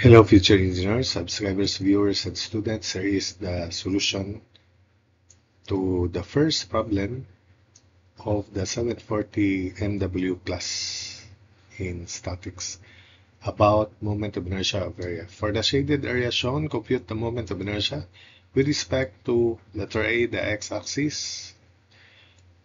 Hello, future engineers, subscribers, viewers, and students. Here is the solution to the first problem of the 740 MW class in statics about moment of inertia of area. For the shaded area shown, compute the moment of inertia with respect to letter A, the x-axis,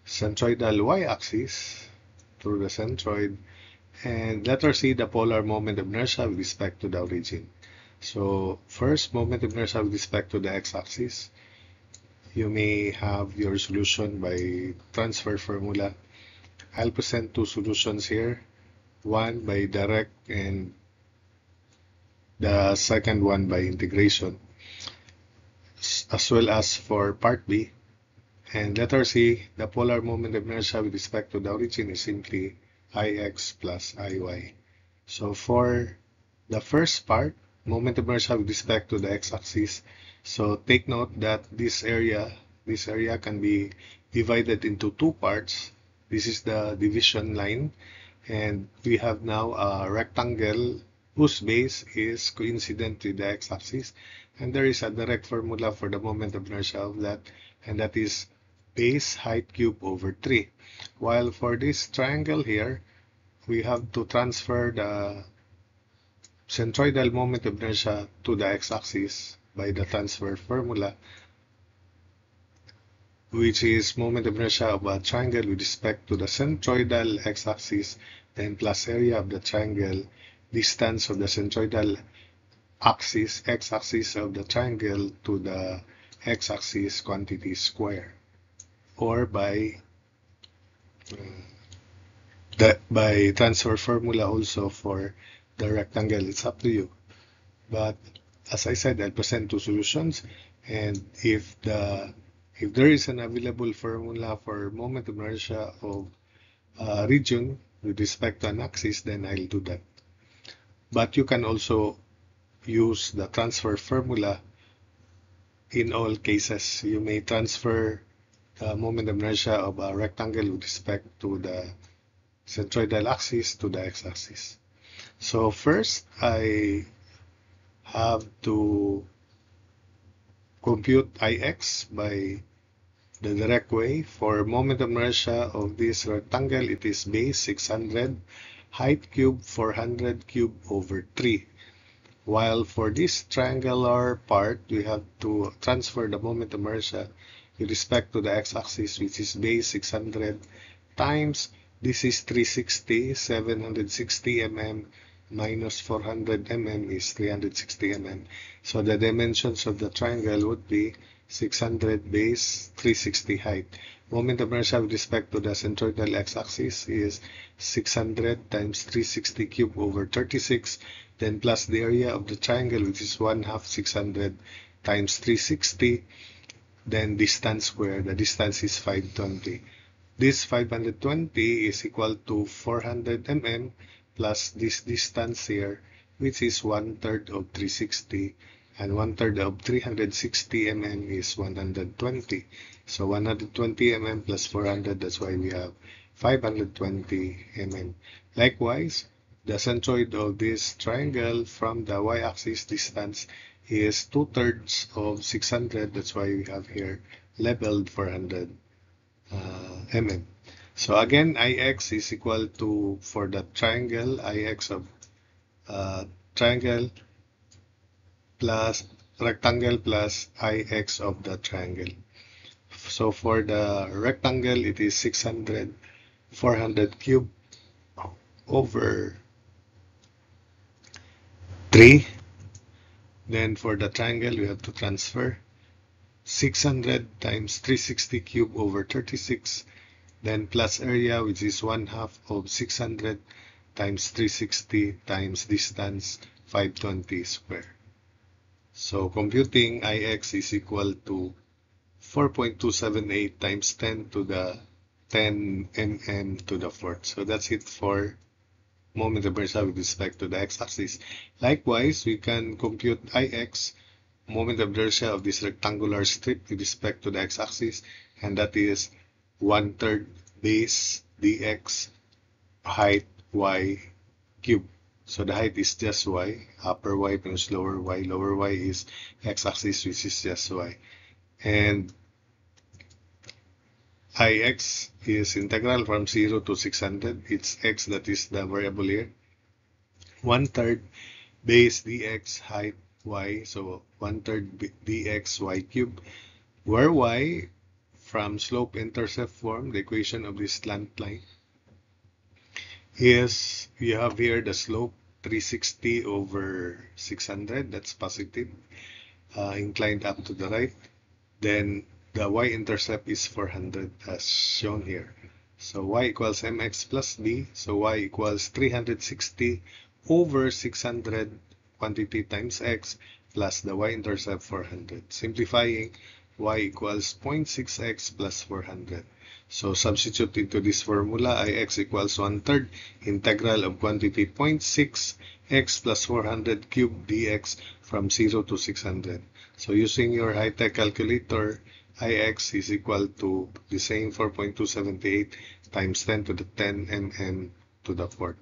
centroidal y-axis through the centroid, and letter C, the polar moment of inertia with respect to the origin. So first, moment of inertia with respect to the x-axis. You may have your solution by transfer formula. I'll present two solutions here, one by direct and the second one by integration, as well as for part B. And letter C, the polar moment of inertia with respect to the origin is simply Ix plus Iy. So for the first part, moment of inertia with respect to the x-axis. So take note that this area can be divided into two parts. This is the division line, and we have now a rectangle whose base is coincident with the x-axis, and there is a direct formula for the moment of inertia of that, and that is base height cube over 3. While for this triangle here, we have to transfer the centroidal moment of inertia to the x-axis by the transfer formula, which is moment of inertia of a triangle with respect to the centroidal x-axis, then plus area of the triangle, distance of the centroidal axis, x-axis of the triangle to the x-axis quantity square, or by transfer formula also for the rectangle. It's up to you. But as I said, I'll present two solutions, and if there is an available formula for moment of inertia of a region with respect to an axis, then I'll do that. But you can also use the transfer formula in all cases. You may transfer the moment of inertia of a rectangle with respect to the centroidal axis to the x-axis. So first, I have to compute Ix by the direct way. For moment of inertia of this rectangle, it is base 600, height cube 400 cube over 3. While for this triangular part, we have to transfer the moment of inertia with respect to the x-axis, which is base 600 times, this is 360, 760 mm minus 400 mm is 360 mm. So the dimensions of the triangle would be 600 base, 360 height. Moment of inertia with respect to the centroidal x-axis is 600 times 360 cube over 36, then plus the area of the triangle, which is 1/2 600 times 360, then distance square. The distance is 520. This 520 is equal to 400 mm plus this distance here, which is 1/3 of 360, and 1/3 of 360 mm is 120. So 120 mm plus 400, that's why we have 520 mm. Likewise, the centroid of this triangle from the y-axis distance is 2/3 of 600, that's why we have here labeled 400 mm. So again, Ix is equal to, for the triangle, Ix of triangle plus rectangle plus Ix of the triangle. So for the rectangle, it is 600, 400 cube over 3. Then for the triangle, we have to transfer 600 times 360 cube over 36, then plus area, which is 1/2 of 600 times 360 times distance 520 square. So computing Ix is equal to 4.278 times 10 to the 10 mm to the fourth. So that's it for moment of inertia with respect to the x-axis. Likewise, we can compute Ix, moment of inertia of this rectangular strip with respect to the x-axis, and that is 1/3 base dx height y cube. So the height is just y, upper y minus lower y is x-axis, which is just y. And Ix is integral from 0 to 600. It's x that is the variable here. 1/3 base dx height y, so 1/3 dx y cube, where y from slope-intercept form, the equation of this slant line, is you have here the slope 360 over 600, that's positive, inclined up to the right. Then the y-intercept is 400 as shown here. So y equals mx plus b, so y equals 360 over 600 quantity times x plus the y-intercept 400. Simplifying, y equals 0.6x plus 400. So substitute into this formula, Ix equals 1/3 integral of quantity 0.6x plus 400 cube dx from 0 to 600. So using your high-tech calculator, Ix is equal to the same 4.278 times 10 to the 10 mn to the 4th.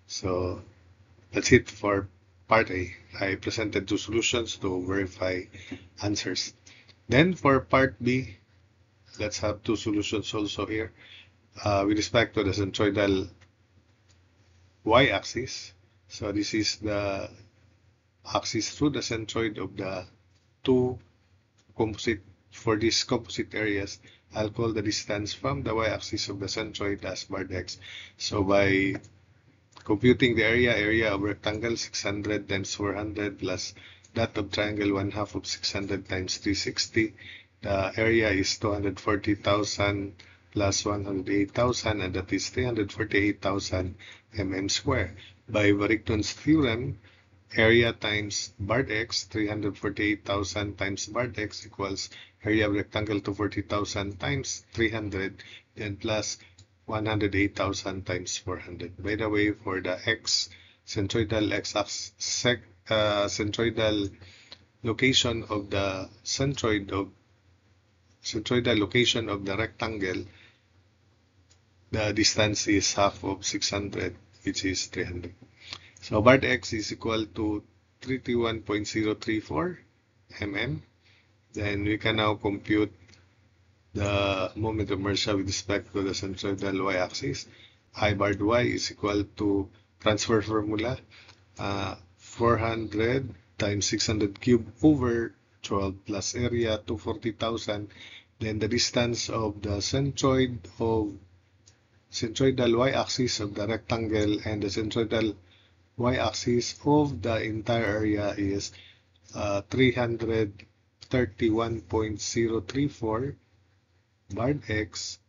So that's it for part A. I presented two solutions to verify answers. Then for part B, let's have two solutions also here. With respect to the centroidal y-axis, so this is the axis through the centroid of the two composite. For these composite areas, I'll call the distance from the y-axis of the centroid as bar x. So by computing the area of rectangle 600 times 400 plus that of triangle 1/2 of 600 times 360, the area is 240,000 plus 108,000, and that is 348,000 mm square. By Varigton's theorem, area times bar x, 348,000 times bar x equals area of rectangle 240,000 times 300, then plus 108,000 times 400. By the way, for the centroidal centroidal location of the centroidal location of the rectangle, the distance is half of 600, which is 300. So bar x is equal to 331.034 mm. Then we can now compute the moment of inertia with respect to the centroidal y-axis. I bar y is equal to transfer formula 400 times 600 cube over 12 plus area 240,000. Then the distance of the centroidal y-axis of the rectangle and the centroidal y-axis of the entire area is 331.034 bar x,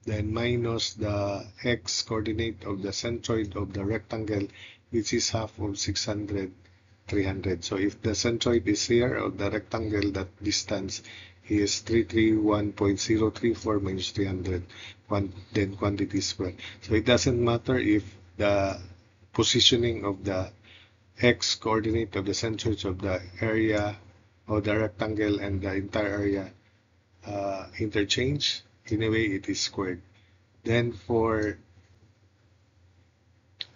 then minus the x coordinate of the centroid of the rectangle, which is half of 600, 300. So if the centroid is here of the rectangle, that distance is 331.034 minus 300, then quantity squared. So it doesn't matter if the positioning of the x coordinate of the centroid of the area of the rectangle and the entire area interchange. In a way, it is squared. Then for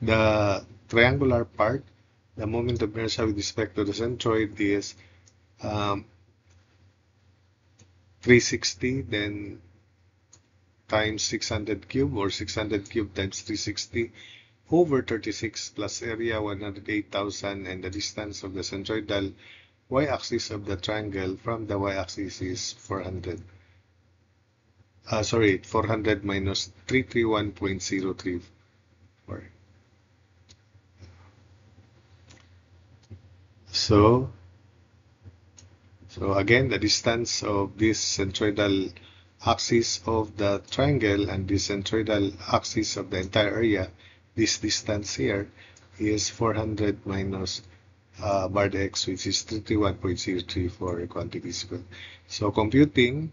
the triangular part, the moment of inertia with respect to the centroid is 360, then times 600 cube, or 600 cube times 360 over 36 plus area 108,000, and the distance of the centroidal y-axis of the triangle from the y-axis is 400. 400 minus 331.034. So again, the distance of this centroidal axis of the triangle and the centroidal axis of the entire area, this distance here is 400 minus bar x, which is 31.034 quantity squared. So computing,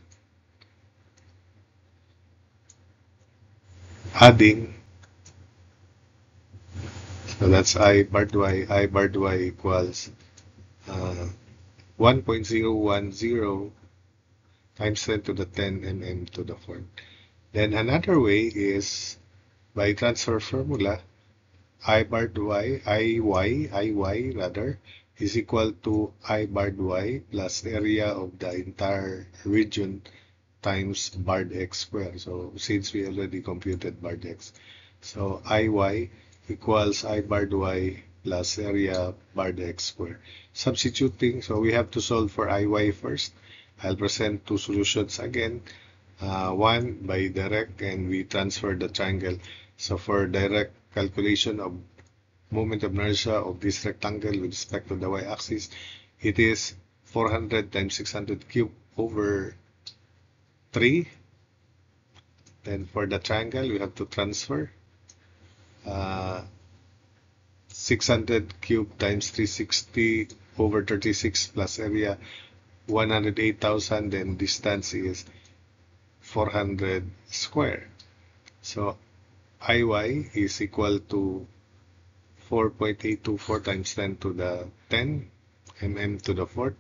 adding, so that's I bar y equals 1.010 times 10 to the 10 mm to the 4th. Then another way is by transfer formula. I barred y, iy rather, is equal to I barred y plus area of the entire region times barred x squared. So since we already computed barred x, so iy equals I barred y plus area barred x squared. Substituting, so we have to solve for iy first. I'll present two solutions again. One by direct, and we transfer the triangle. So for direct calculation of moment of inertia of this rectangle with respect to the y-axis, it is 400 times 600 cube over 3. Then for the triangle, we have to transfer 600 cube times 360 over 36 plus area 108,000. Then distance is 400 square. So Iy is equal to 4.824 times 10 to the 10 mm to the fourth,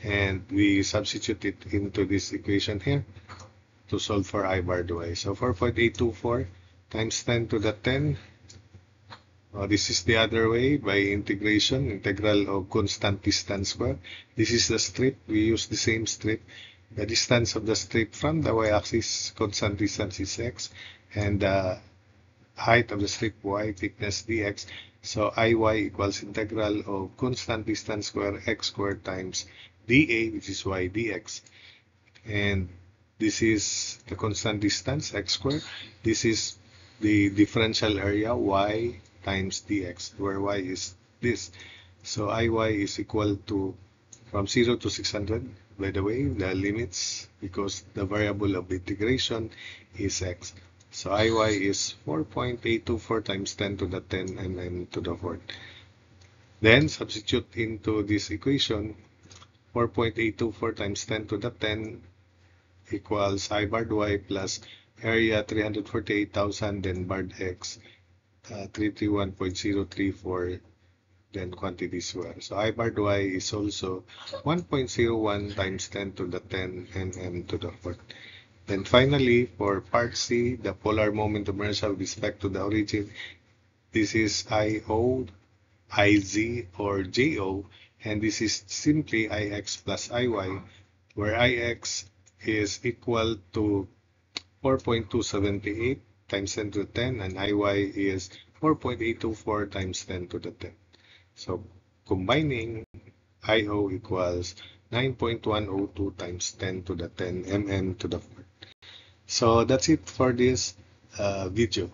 and we substitute it into this equation here to solve for I barred y. So 4.824 times 10 to the 10. This is the other way by integration, integral of constant distance square. This is the strip. We use the same strip. The distance of the strip from the y-axis, constant distance is x, and the height of the strip y, thickness dx. So Iy equals integral of constant distance square x squared times dA, which is y dx. And this is the constant distance x squared. This is the differential area y times dx, where y is this. So Iy is equal to, from 0 to 600, by the way, the limits, because the variable of integration is x. So Iy is 4.824 times 10 to the 10 mm to the fourth. Then substitute into this equation, 4.824 times 10 to the 10 equals I barred y plus area 348,000, then barred x 331.034, then quantity square. So I barred y is also 1.01 times 10 to the 10 mm to the fourth. Then finally, for part C, the polar moment of inertia with respect to the origin, this is IO, IZ, or JO, and this is simply IX plus IY, where IX is equal to 4.278 times 10 to the 10, and IY is 4.824 times 10 to the 10. So combining, IO equals 9.102 times 10 to the 10 mm to the 4. So that's it for this video.